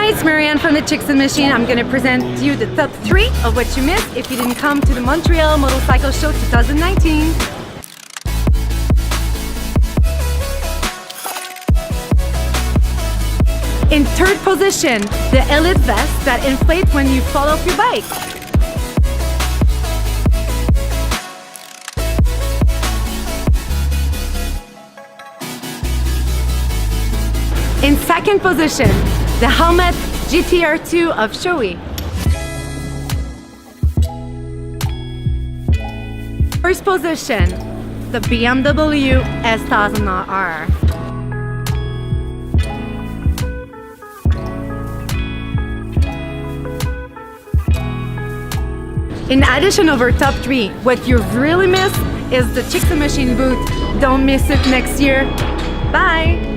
Hey, it's Marianne from the Chicks and Machine. I'm gonna present to you the top 3 of what you missed if you didn't come to the Montreal Motorcycle Show 2019. In third position, the Elite vest that inflates when you fall off your bike. In second position, the helmet GTR2 of Shoei. First position, the BMW S1000R. In addition of our top 3, what you've really missed is the Chicks and Machine booth. Don't miss it next year. Bye!